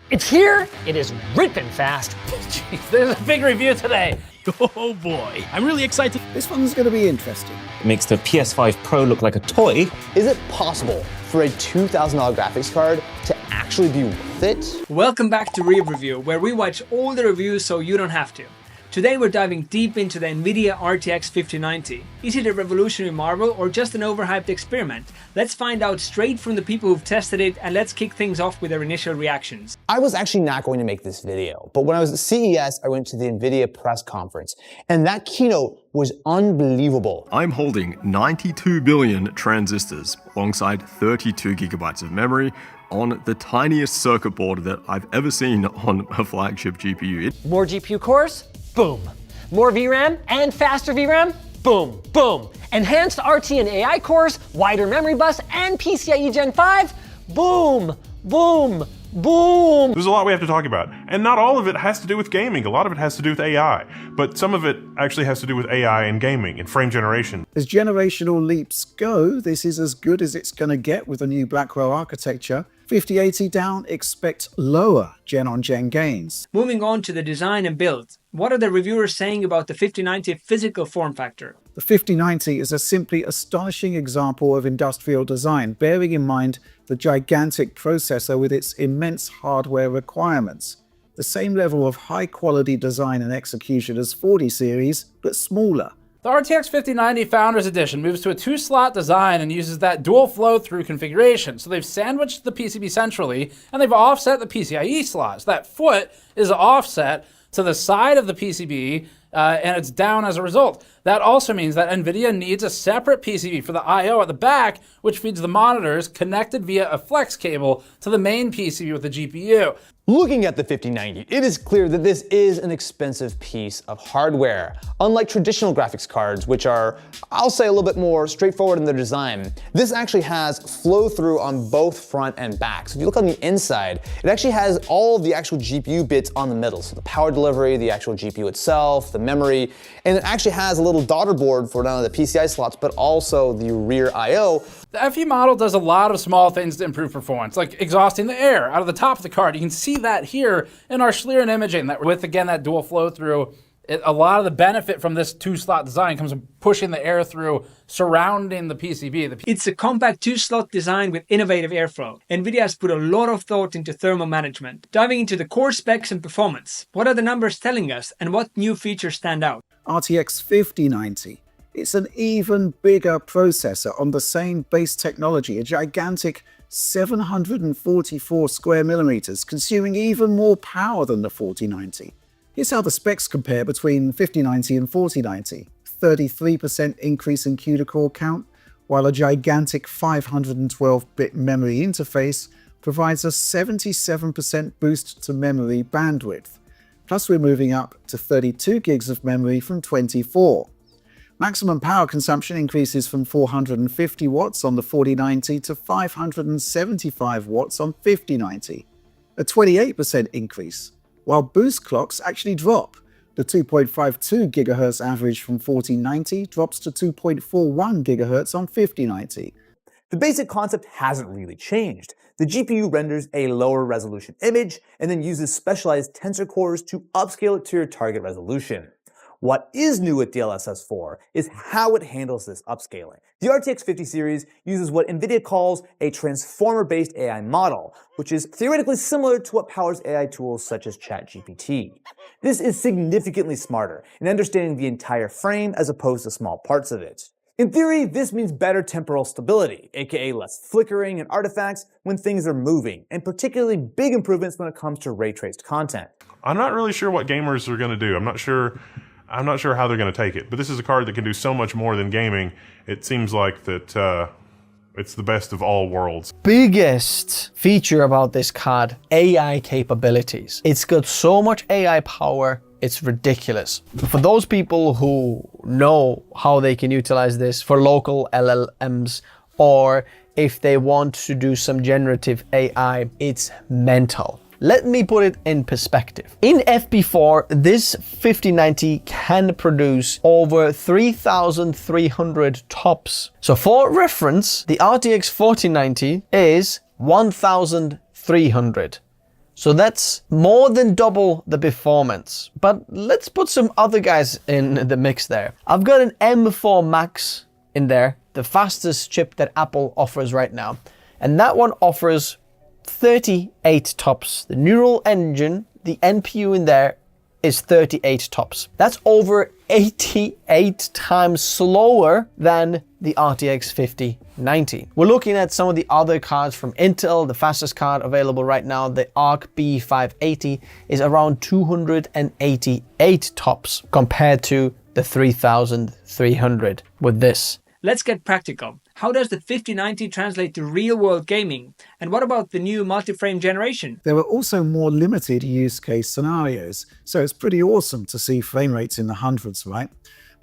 It's here, it is ripping fast. Jeez, there's a big review today. Oh boy, I'm really excited. This one's going to be interesting. It makes the PS5 Pro look like a toy. Is it possible for a $2,000 graphics card to actually be worth it? Welcome back to Review, where we watch all the reviews so you don't have to. Today we're diving deep into the Nvidia RTX 5090. Is it a revolutionary marvel or just an overhyped experiment? Let's find out straight from the people who've tested it, and let's kick things off with their initial reactions. I was actually not going to make this video, but when I was at CES, I went to the Nvidia press conference, and that keynote was unbelievable. I'm holding 92 billion transistors alongside 32 gigabytes of memory on the tiniest circuit board that I've ever seen on a flagship GPU. More GPU cores? Boom. More VRAM and faster VRAM? Boom, boom. Enhanced RT and AI cores, wider memory bus, and PCIe Gen 5? Boom, boom, boom. There's a lot we have to talk about, and not all of it has to do with gaming. A lot of it has to do with AI, but some of it actually has to do with AI and gaming and frame generation. As generational leaps go, this is as good as it's going to get with the new Blackwell architecture. 5080 down, expect lower gen-on-gen gains. Moving on to the design and build. What are the reviewers saying about the 5090 physical form factor? The 5090 is a simply astonishing example of industrial design, bearing in mind the gigantic processor with its immense hardware requirements. The same level of high-quality design and execution as 40 series, but smaller. The RTX 5090 Founders Edition moves to a 2-slot design and uses that dual flow-through configuration. So they've sandwiched the PCB centrally, and they've offset the PCIe slots. That foot is offset to the side of the PCB, and it's down as a result. That also means that Nvidia needs a separate PCB for the I/O at the back, which feeds the monitors connected via a flex cable to the main PCB with the GPU. Looking at the 5090, it is clear that this is an expensive piece of hardware. Unlike traditional graphics cards, which are, I'll say, a little bit more straightforward in their design, this actually has flow-through on both front and back. So if you look on the inside, it actually has all of the actual GPU bits on the middle. So the power delivery, the actual GPU itself, the memory, and it actually has a little daughter board for not only the PCI slots, but also the rear I/O. The FE model does a lot of small things to improve performance, like exhausting the air out of the top of the card. You can see that here in our Schlieren imaging, that with, again, that dual flow through. A lot of the benefit from this 2-slot design comes from pushing the air through surrounding the PCB. It's a compact 2-slot design with innovative airflow. Nvidia has put a lot of thought into thermal management. Diving into the core specs and performance. What are the numbers telling us, and what new features stand out? RTX 5090. It's an even bigger processor on the same base technology, a gigantic 744 square millimeters, consuming even more power than the 4090. Here's how the specs compare between 5090 and 4090. 33% increase in CUDA core count, while a gigantic 512-bit memory interface provides a 77% boost to memory bandwidth. Plus we're moving up to 32 gigs of memory from 24. Maximum power consumption increases from 450 watts on the 4090 to 575 watts on 5090, a 28% increase, while boost clocks actually drop. The 2.52 GHz average from 4090 drops to 2.41 GHz on 5090. The basic concept hasn't really changed. The GPU renders a lower resolution image and then uses specialized tensor cores to upscale it to your target resolution. What is new with dlss 4 is how it handles this upscaling. The RTX 50 series uses what Nvidia calls a transformer-based AI model, which is theoretically similar to what powers AI tools such as ChatGPT. This is significantly smarter in understanding the entire frame as opposed to small parts of it. In theory, this means better temporal stability, aka less flickering and artifacts when things are moving, and particularly big improvements when it comes to ray-traced content. I'm not really sure what gamers are going to do. I'm not sure how they're going to take it, but this is a card that can do so much more than gaming. It seems like that it's the best of all worlds. Biggest feature about this card, AI capabilities. It's got so much AI power, it's ridiculous. For those people who know how they can utilize this for local LLMs, or if they want to do some generative AI, it's mental. Let me put it in perspective. In FP4, this 5090 can produce over 3,300 TOPS. So for reference, the RTX 4090 is 1,300. So that's more than double the performance. But let's put some other guys in the mix there. I've got an M4 Max in there, the fastest chip that Apple offers right now. And that one offers 38 TOPS. The neural engine, the NPU in there, is 38 TOPS. That's over 88 times slower than the RTX 5090. We're looking at some of the other cards from Intel. The fastest card available right now, the Arc B580, is around 288 TOPS compared to the 3300 with this. Let's get practical. How does the 5090 translate to real-world gaming? And what about the new multi-frame generation? There are also more limited use case scenarios, so it's pretty awesome to see frame rates in the hundreds, right?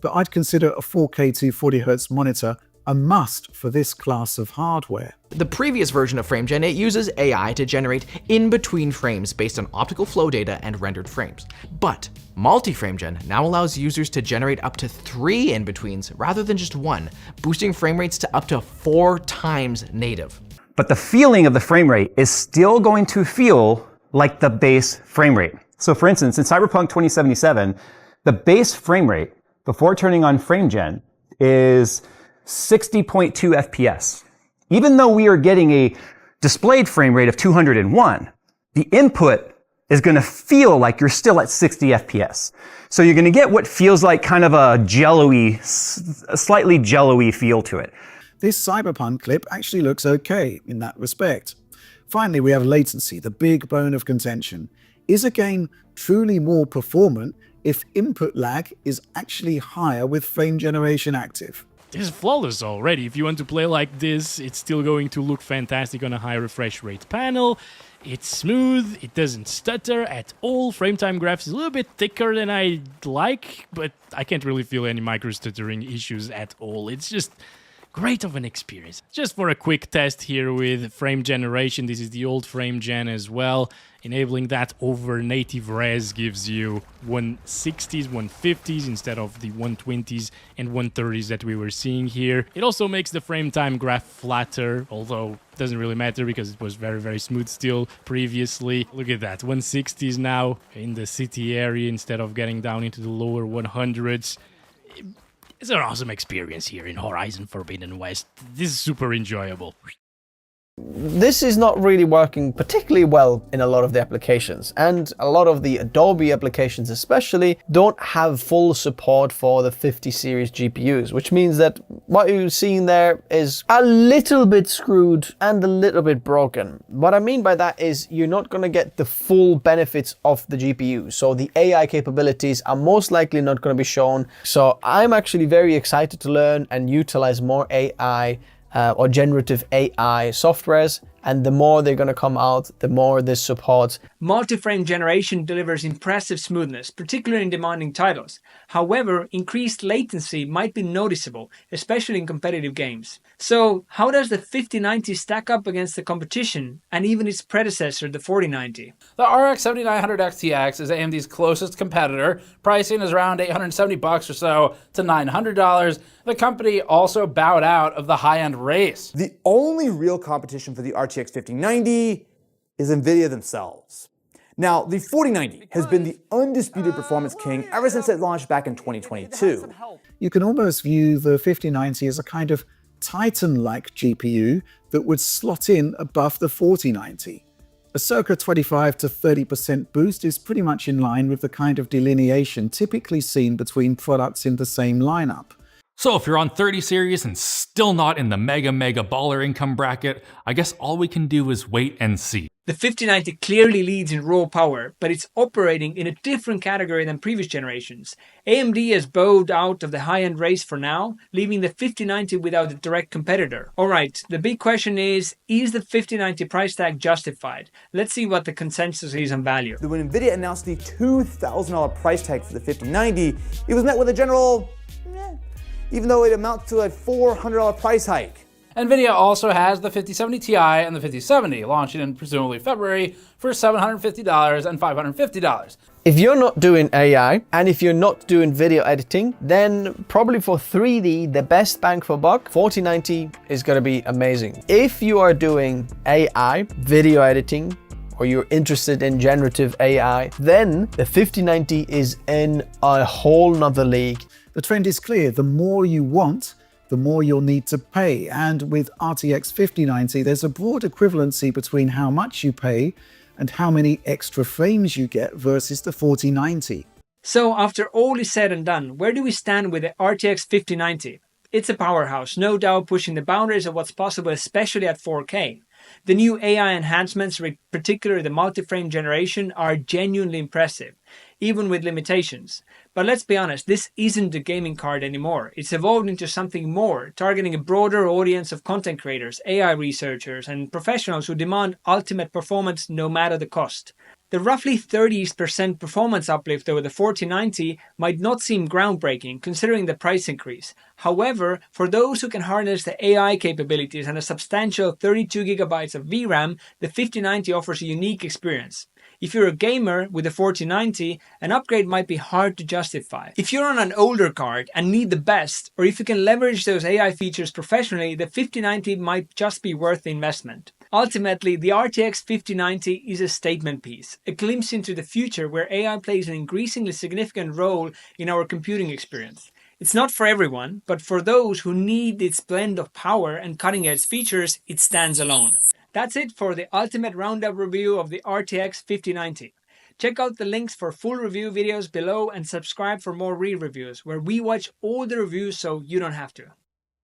But I'd consider a 4K 240Hz monitor a must for this class of hardware. The previous version of FrameGen, it uses AI to generate in-between frames based on optical flow data and rendered frames. But multi-FrameGen now allows users to generate up to 3 in-betweens rather than just 1, boosting frame rates to up to 4 times native. But the feeling of the frame rate is still going to feel like the base frame rate. So for instance, in Cyberpunk 2077, the base frame rate before turning on FrameGen is 60.2 FPS. Even though we are getting a displayed frame rate of 201, the input is going to feel like you're still at 60 FPS. So you're going to get what feels like kind of a jello-y, a slightly jello-y feel to it. This Cyberpunk clip actually looks okay in that respect. Finally, we have latency, the big bone of contention. Is a game truly more performant if input lag is actually higher with frame generation active? This is flawless already. If you want to play like this, it's still going to look fantastic on a high refresh rate panel. It's smooth, it doesn't stutter at all. Frame time graphs is a little bit thicker than I like, but I can't really feel any micro stuttering issues at all. It's just great of an experience. Just for a quick test here with frame generation, this is the old frame gen as well. Enabling that over native res gives you 160s, 150s instead of the 120s and 130s that we were seeing here. It also makes the frame time graph flatter, although it doesn't really matter because it was very, very smooth still previously. Look at that, 160s now in the city area instead of getting down into the lower 100s. It's an awesome experience here in Horizon Forbidden West. This is super enjoyable. This is not really working particularly well in a lot of the applications, and a lot of the Adobe applications especially don't have full support for the 50 series GPUs, which means that what you're seeing there is a little bit screwed and a little bit broken. What I mean by that is you're not going to get the full benefits of the GPU, so the AI capabilities are most likely not going to be shown. So I'm actually very excited to learn and utilize more AI or generative AI softwares, and the more they're going to come out, the more this supports. Multi-frame generation delivers impressive smoothness, particularly in demanding titles. However, increased latency might be noticeable, especially in competitive games. So, how does the 5090 stack up against the competition, and even its predecessor, the 4090? The RX 7900 XTX is AMD's closest competitor. Pricing is around $870 or so to $900. The company also bowed out of the high-end race. The only real competition for the RTX 5090 is Nvidia themselves. Now, the 4090 has been the undisputed performance king ever since it launched back in 2022. You can almost view the 5090 as a kind of Titan-like GPU that would slot in above the 4090. A circa 25 to 30% boost is pretty much in line with the kind of delineation typically seen between products in the same lineup. So if you're on 30 series and still not in the mega baller income bracket, I guess all we can do is wait and see. The 5090 clearly leads in raw power, but it's operating in a different category than previous generations. AMD has bowed out of the high-end race for now, leaving the 5090 without a direct competitor. Alright, the big question is the 5090 price tag justified? Let's see what the consensus is on value. When Nvidia announced the $2,000 price tag for the 5090, it was met with a general even though it amounts to a $400 price hike. Nvidia also has the 5070 Ti and the 5070, launching in presumably February for $750 and $550. If you're not doing AI, and if you're not doing video editing, then probably for 3D, the best bang for buck, 4090 is going to be amazing. If you are doing AI, video editing, or you're interested in generative AI, then the 5090 is in a whole nother league. The trend is clear. The more you want, the more you'll need to pay. And with RTX 5090, there's a broad equivalency between how much you pay and how many extra frames you get versus the 4090. So after all is said and done, where do we stand with the RTX 5090? It's a powerhouse, no doubt pushing the boundaries of what's possible, especially at 4K. The new AI enhancements, particularly the multi-frame generation, are genuinely impressive, even with limitations. But let's be honest, this isn't a gaming card anymore. It's evolved into something more, targeting a broader audience of content creators, AI researchers, and professionals who demand ultimate performance no matter the cost. The roughly 30% performance uplift over the 4090 might not seem groundbreaking considering the price increase. However, for those who can harness the AI capabilities and a substantial 32GB of VRAM, the 5090 offers a unique experience. If you're a gamer with a 4090, an upgrade might be hard to justify. If you're on an older card and need the best, or if you can leverage those AI features professionally, the 5090 might just be worth the investment. Ultimately, the RTX 5090 is a statement piece, a glimpse into the future where AI plays an increasingly significant role in our computing experience. It's not for everyone, but for those who need its blend of power and cutting-edge features, it stands alone. That's it for the ultimate roundup review of the RTX 5090. Check out the links for full review videos below and subscribe for more re-reviews, where we watch all the reviews so you don't have to.